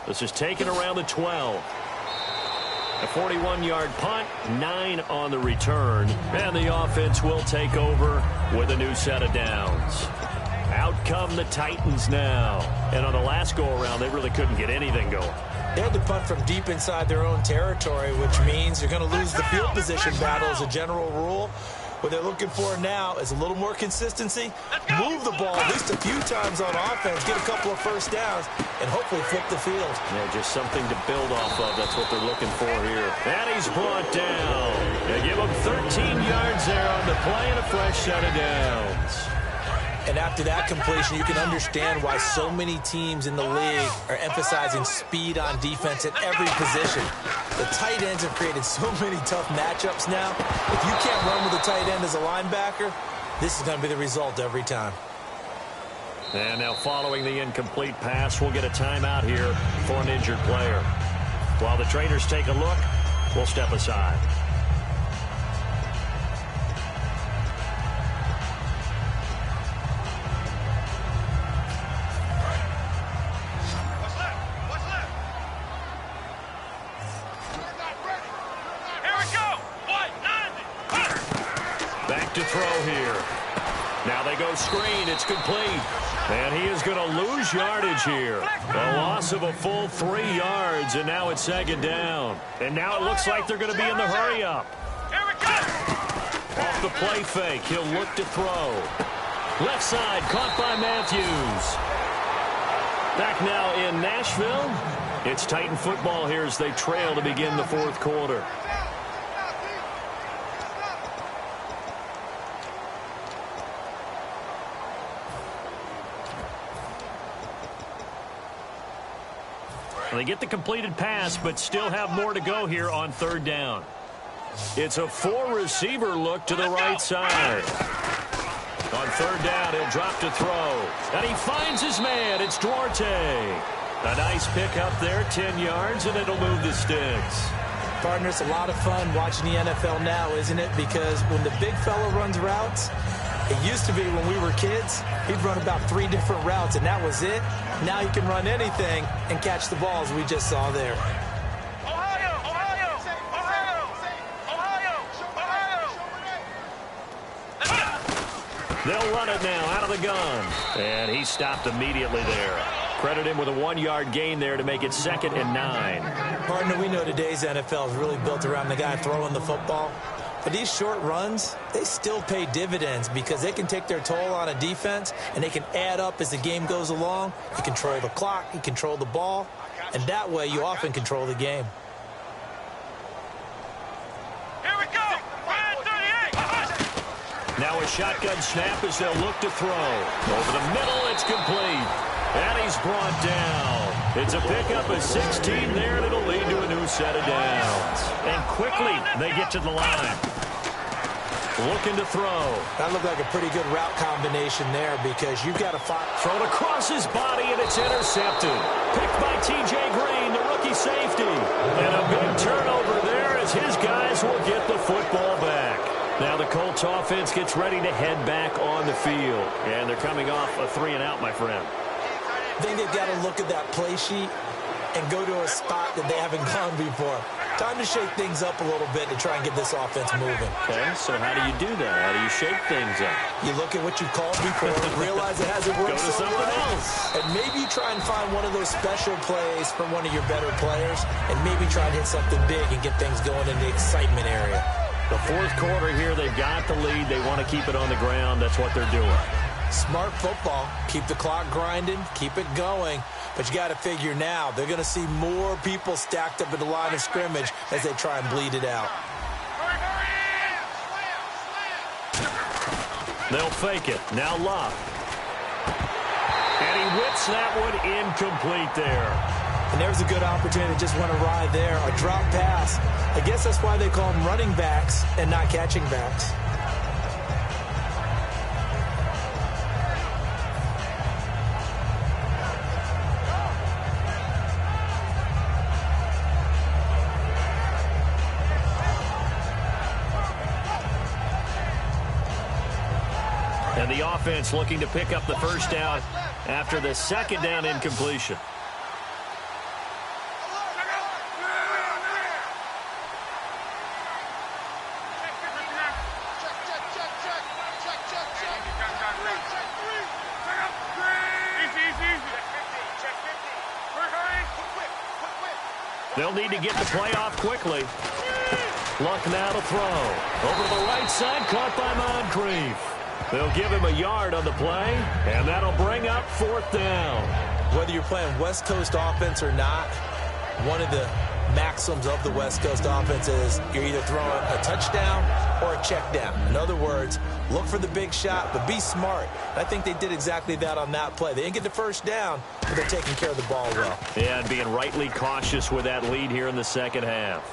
This is taken around the 12. A 41-yard punt, 9 on the return. And the offense will take over with a new set of downs. Out come the Titans now. And on the last go-around, they really couldn't get anything going. They had to punt from deep inside their own territory, which means you're going to lose the field position battle as a general rule. What they're looking for now is a little more consistency, move the ball at least a few times on offense, get a couple of first downs, and hopefully flip the field. Yeah, just something to build off of. That's what they're looking for here. And he's brought down. They give him 13 yards there on the play and a fresh set of downs. And after that completion, you can understand why so many teams in the league are emphasizing speed on defense at every position. The tight ends have created so many tough matchups now. If you can't run with a tight end as a linebacker, this is going to be the result every time. And now following the incomplete pass, we'll get a timeout here for an injured player. While the trainers take a look, we'll step aside. To throw here. Now they go screen. It's complete. And he is going to lose yardage here. A loss of a full 3 yards, and now it's second down. And now it looks like they're going to be in the hurry-up. Off the play fake, he'll look to throw. Left side, caught by Matthews. Back now in Nashville. It's Titan football here as they trail to begin the fourth quarter. They get the completed pass, but still have more to go here on third down. It's a 4-receiver look to the right side. On third down, he'll drop to throw. And he finds his man. It's Duarte. A nice pickup there, 10 yards, and it'll move the sticks. Partner, it's a lot of fun watching the NFL now, isn't it? Because when the big fella runs routes, it used to be when we were kids, he'd run about 3 different routes, and that was it. Now he can run anything and catch the balls we just saw there. Ohio! Ohio! Ohio! Ohio! They'll run it now out of the gun. And he stopped immediately there. Credit him with a 1-yard gain there to make it 2nd and 9. Partner, we know today's NFL is really built around the guy throwing the football. But these short runs, they still pay dividends because they can take their toll on a defense and they can add up as the game goes along. You control the clock, you control the ball, and that way you often control the game. Here we go! Ryan 38! Now a shotgun snap as they'll look to throw. Over the middle, it's complete. And he's brought down. It's a pickup of 16 there, and it'll lead to a new set of downs. And quickly, they get to the line. Looking to throw. That looked like a pretty good route combination there because you've got to find. Thrown across his body, and it's intercepted. Picked by T.J. Green, the rookie safety. And a big turnover there as his guys will get the football back. Now the Colts offense gets ready to head back on the field. And they're coming off a 3-and-out, my friend. I think they've got to look at that play sheet and go to a spot that they haven't gone before. Time to shake things up a little bit to try and get this offense moving. Okay, so how do you do that? How do you shake things up? You look at what you called before, realize it hasn't worked Go to so something well, else. and maybe you try and find one of those special plays from one of your better players, and maybe try and hit something big and get things going in the excitement area. The fourth quarter here, they've got the lead. They want to keep it on the ground. That's what they're doing. Smart football. Keep the clock grinding. Keep it going. But you got to figure now, they're going to see more people stacked up at the line of scrimmage as they try and bleed it out. They'll fake it. Now Love. And he whips that one incomplete there. And there's a good opportunity to just want to ride there. A drop pass. I guess that's why they call them running backs and not catching backs. And the offense looking to pick up the first down after the second down incompletion. They'll need to get the play off quickly. Luck now to throw. Over to the right side, caught by Moncrief. They'll give him a yard on the play, and that'll bring up fourth down. Whether you're playing West Coast offense or not, one of the maxims of the West Coast offense is you're either throwing a touchdown or a check down. In other words, look for the big shot, but be smart. I think they did exactly that on that play. They didn't get the first down, but they're taking care of the ball well. Yeah, and being rightly cautious with that lead here in the second half.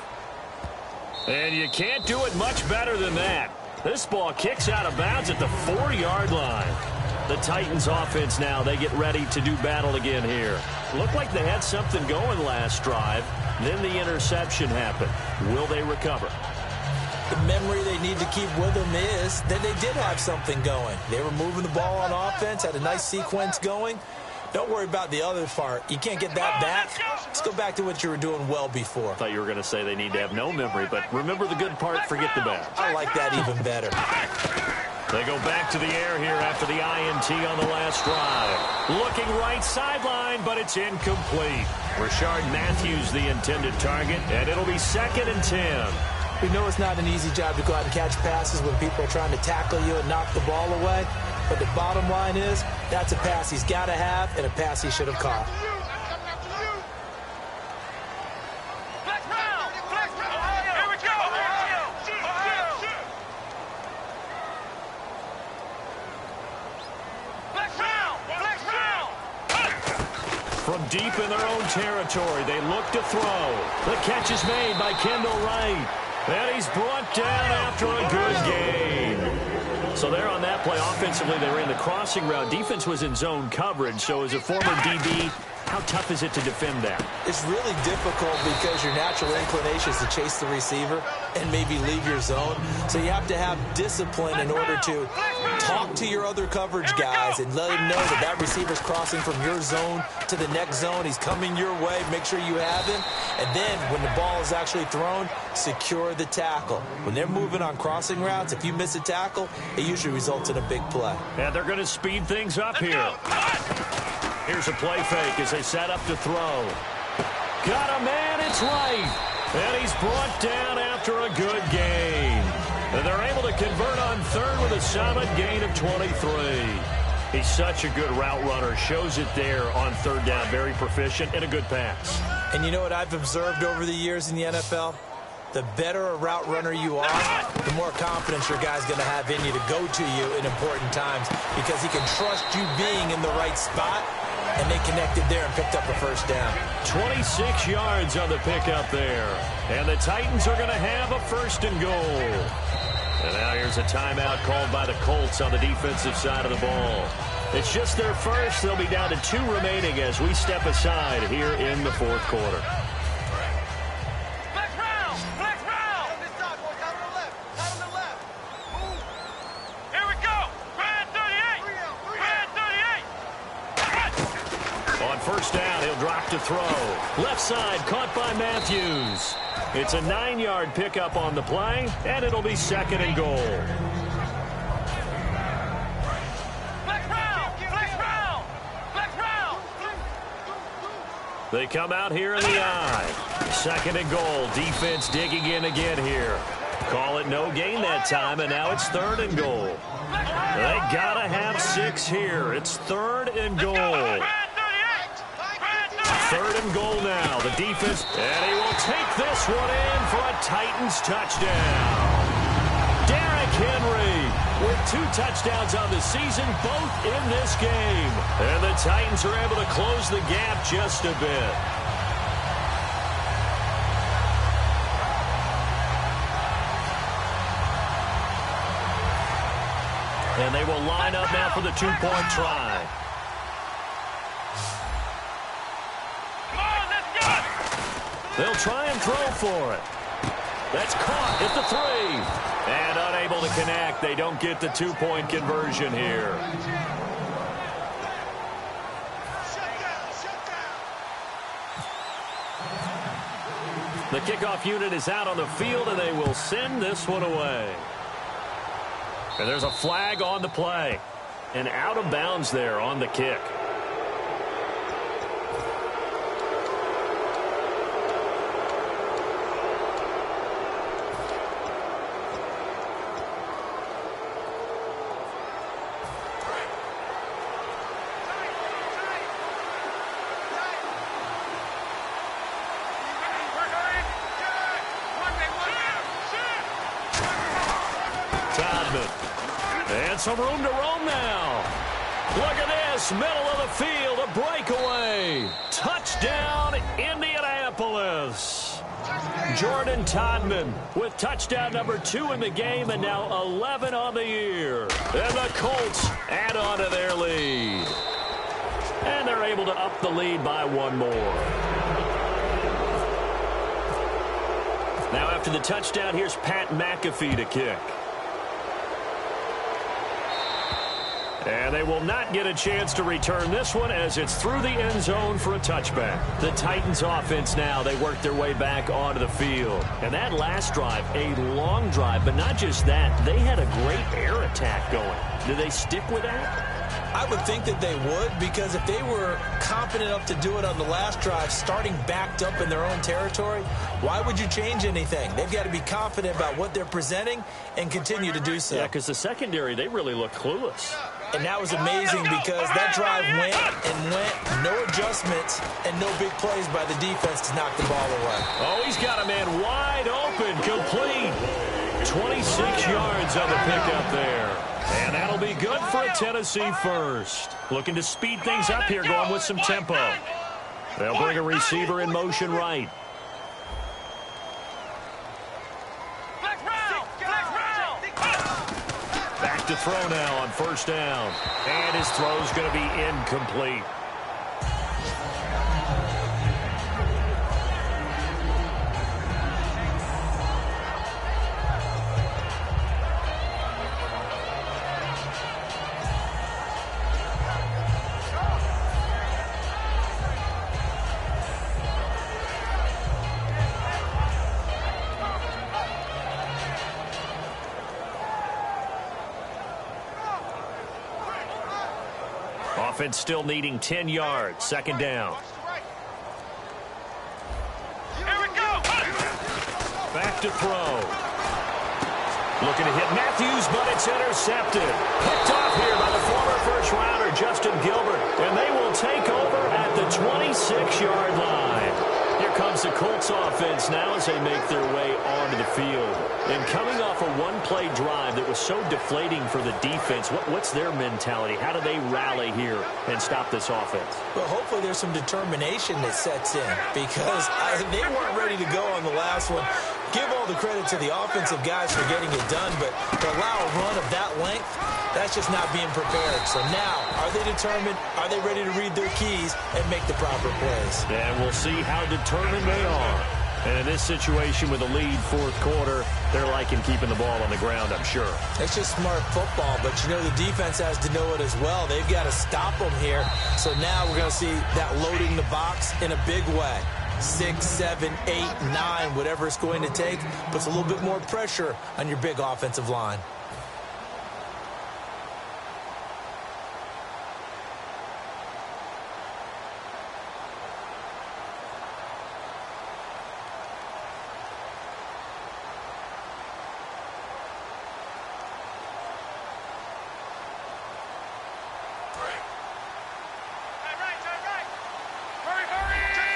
And you can't do it much better than that. This ball kicks out of bounds at the 4-yard line. The Titans offense now, they get ready to do battle again here. Looked like they had something going last drive. Then the interception happened. Will they recover? The memory they need to keep with them is that they did have something going. They were moving the ball on offense, had a nice sequence going. Don't worry about the other part. You can't get that back. Let's go back to what you were doing well before. I thought you were going to say they need to have no memory, but remember the good part, forget the bad. I like that even better. They go back to the air here after the INT on the last drive. Looking right sideline, but it's incomplete. Rashard Matthews the intended target, and it'll be 2nd and 10. We know it's not an easy job to go out and catch passes when people are trying to tackle you and knock the ball away. But the bottom line is, that's a pass he's got to have and a pass he should have caught. From deep in their own territory, they look to throw. The catch is made by Kendall Wright. And he's brought down after a good gain. So there on that play, offensively, they ran the crossing route. Defense was in zone coverage. So as a former DB, how tough is it to defend that? It's really difficult because your natural inclination is to chase the receiver and maybe leave your zone. So you have to have discipline in order to talk to your other coverage guys and let them know that that receiver's crossing from your zone to the next zone. He's coming your way. Make sure you have him. And then when the ball is actually thrown, secure the tackle. When they're moving on crossing routes, if you miss a tackle, it usually results in a big play. And they're going to speed things up here. Here's a play fake as they set up to throw. Got a man, it's right. And he's brought down after a good gain. And they're able to convert on third with a solid gain of 23. He's such a good route runner. Shows it there on third down. Very proficient and a good pass. And you know what I've observed over the years in the NFL? The better a route runner you are, the more confidence your guy's going to have in you to go to you in important times because he can trust you being in the right spot, and they connected there and picked up a first down. 26 yards on the pickup there. And the Titans are going to have a 1st and goal. And now here's a timeout called by the Colts on the defensive side of the ball. It's just their first. They'll be down to 2 remaining as we step aside here in the 4th quarter. First down, he'll drop to throw. Left side, caught by Matthews. It's a 9-yard pickup on the play, and it'll be 2nd and goal. They come out here in the eye. 2nd and goal. Defense digging in again here. Call it no gain that time, and now it's 3rd and goal. They gotta have 6 here. It's 3rd and goal. 3rd and goal now. The defense, and he will take this one in for a Titans touchdown. Derrick Henry with 2 touchdowns on the season, both in this game. And the Titans are able to close the gap just a bit. And they will line up now for the 2-point try. They'll try and throw for it. That's caught at the 3. And unable to connect. They don't get the 2-point conversion here. The kickoff unit is out on the field, and they will send this one away. And there's a flag on the play. And out of bounds there on the kick. And some room to roam now. Look at this, middle of the field, a breakaway. Touchdown, Indianapolis. Jordan Todman with touchdown number 2 in the game, and now 11 on the year. And the Colts add on to their lead. And they're able to up the lead by 1 more. Now after the touchdown, here's Pat McAfee to kick. And they will not get a chance to return this one as it's through the end zone for a touchback. The Titans offense now, they work their way back onto the field. And that last drive, a long drive, but not just that, they had a great air attack going. Do they stick with that? I would think that they would, because if they were confident enough to do it on the last drive, starting backed up in their own territory, why would you change anything? They've got to be confident about what they're presenting and continue to do so. Yeah, because the secondary, they really look clueless. And that was amazing because that drive went and went, no adjustments, and no big plays by the defense to knock the ball away. Oh, he's got a man wide open, complete. 26 yards on the pickup there. And that'll be good for a Tennessee first. Looking to speed things up here, going with some tempo. They'll bring a receiver in motion right. Back to throw now on 1st down. And his throw's going to be incomplete. Offense still needing 10 yards. 2nd down. Here we go. Back to throw. Looking to hit Matthews, but it's intercepted. Picked off here by the former first-rounder, Justin Gilbert. And they will take over at the 26-yard line. Here comes the Colts offense now as they make their way onto the field. And coming off a one-play drive that was so deflating for the defense, what's their mentality? How do they rally here and stop this offense? Well, hopefully there's some determination that sets in because they weren't ready to go on the last one. Give all the credit to the offensive guys for getting it done, but to allow a run of that length, that's just not being prepared. So now, are they determined? Are they ready to read their keys and make the proper plays? And we'll see how determined they are. And in this situation with a lead 4th quarter, they're liking keeping the ball on the ground, I'm sure. It's just smart football, but you know the defense has to know it as well. They've got to stop them here. So now we're going to see that loading the box in a big way. 6, 7, 8, 9, whatever it's going to take, puts a little bit more pressure on your big offensive line. Hurry, hurry!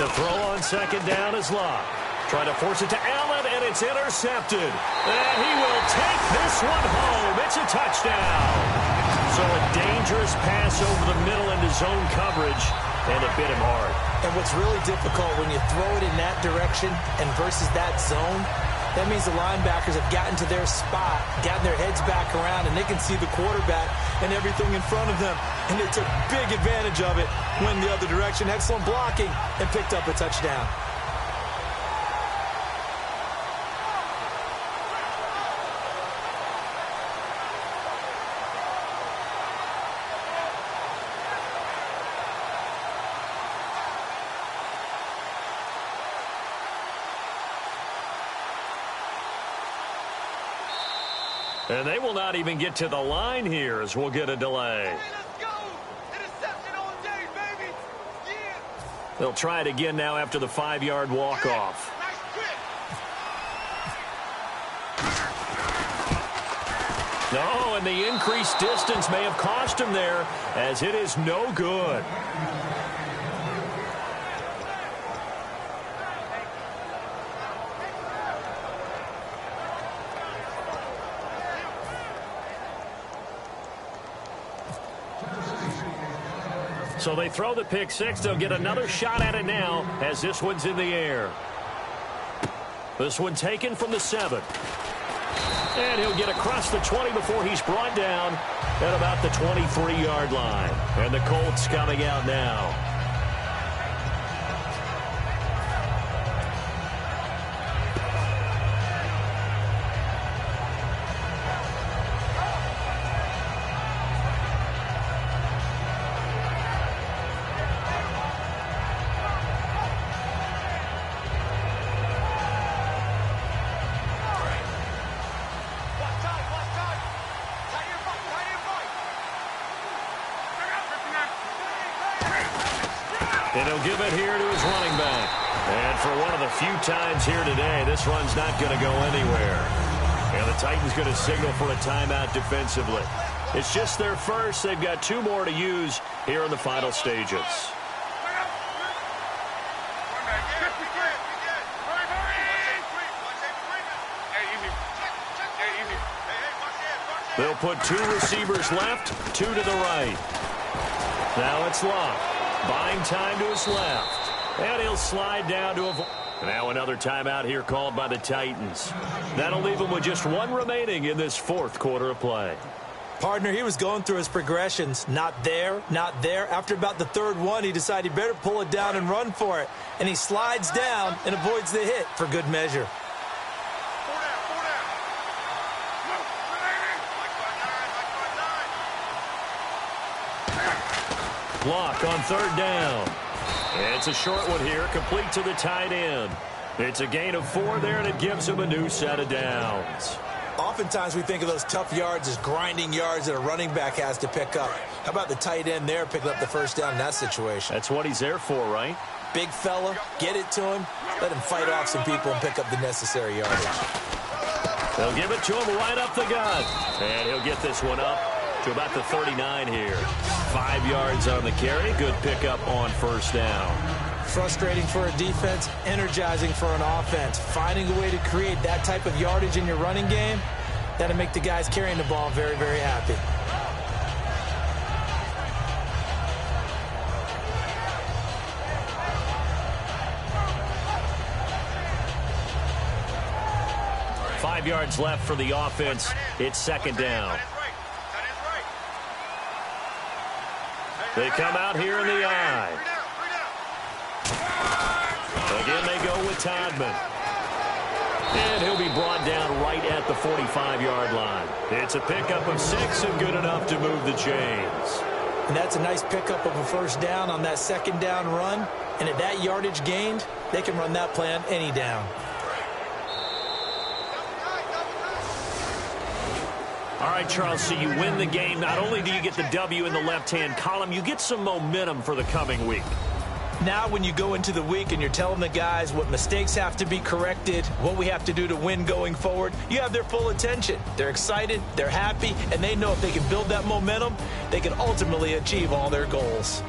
The throw on second down is Locke. Trying to force it to Allen, and it's intercepted. And he will take this one home. It's a touchdown. So a dangerous pass over the middle into zone coverage, and it bit him hard. And what's really difficult when you throw it in that direction and versus that zone, that means the linebackers have gotten to their spot, gotten their heads back around, and they can see the quarterback and everything in front of them. And they took big advantage of it, went the other direction, excellent blocking, and picked up a touchdown. And they will not even get to the line here as we'll get a delay. Hey, let's go! Interception all day, baby! Yeah! They'll try it again now after the 5-yard walk-off. Nice quick! No, and the increased distance may have cost him there, as it is no good. So they throw the pick six. They'll get another shot at it now as this one's in the air. This one taken from the 7. And he'll get across the 20 before he's brought down at about the 23-yard line. And the Colts coming out now. And he'll give it here to his running back. And for one of the few times here today, this run's not going to go anywhere. And the Titans going to signal for a timeout defensively. It's just their first. They've got 2 more to use here in the final stages. They'll put 2 receivers left, 2 to the right. Now it's Locke. Buying time to his left. And he'll slide down to avoid. Now another timeout here called by the Titans. That'll leave him with just 1 remaining in this 4th quarter of play. Partner, he was going through his progressions. Not there, not there. After about the 3rd one, he decided he better pull it down and run for it. And he slides down and avoids the hit for good measure. Locke on 3rd down. It's a short one here, complete to the tight end. It's a gain of 4 there, and it gives him a new set of downs. Oftentimes we think of those tough yards as grinding yards that a running back has to pick up. How about the tight end there picking up the 1st down in that situation? That's what he's there for, right? Big fella, get it to him, let him fight off some people and pick up the necessary yardage. They'll give it to him right up the gut. And he'll get this one up to about the 39 here. 5 yards on the carry. Good pickup on 1st down. Frustrating for a defense, energizing for an offense. Finding a way to create that type of yardage in your running game, that'll make the guys carrying the ball very, very happy. Five yards left for the offense. It's 2nd down. They come out here in the eye. Again, they go with Todman. And he'll be brought down right at the 45-yard line. It's a pickup of 6 and good enough to move the chains. And that's a nice pickup of a 1st down on that 2nd down run. And at that yardage gained, they can run that play on any down. All right, Charles, so you win the game. Not only do you get the W in the left-hand column, you get some momentum for the coming week. Now when you go into the week and you're telling the guys what mistakes have to be corrected, what we have to do to win going forward, you have their full attention. They're excited, they're happy, and they know if they can build that momentum, they can ultimately achieve all their goals.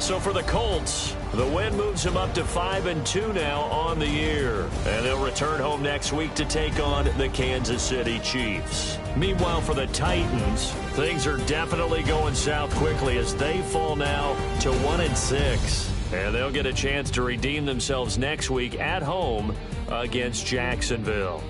So for the Colts, the win moves them up to 5-2 now on the year. And they'll return home next week to take on the Kansas City Chiefs. Meanwhile, for the Titans, things are definitely going south quickly as they fall now to 1-6. And they'll get a chance to redeem themselves next week at home against Jacksonville.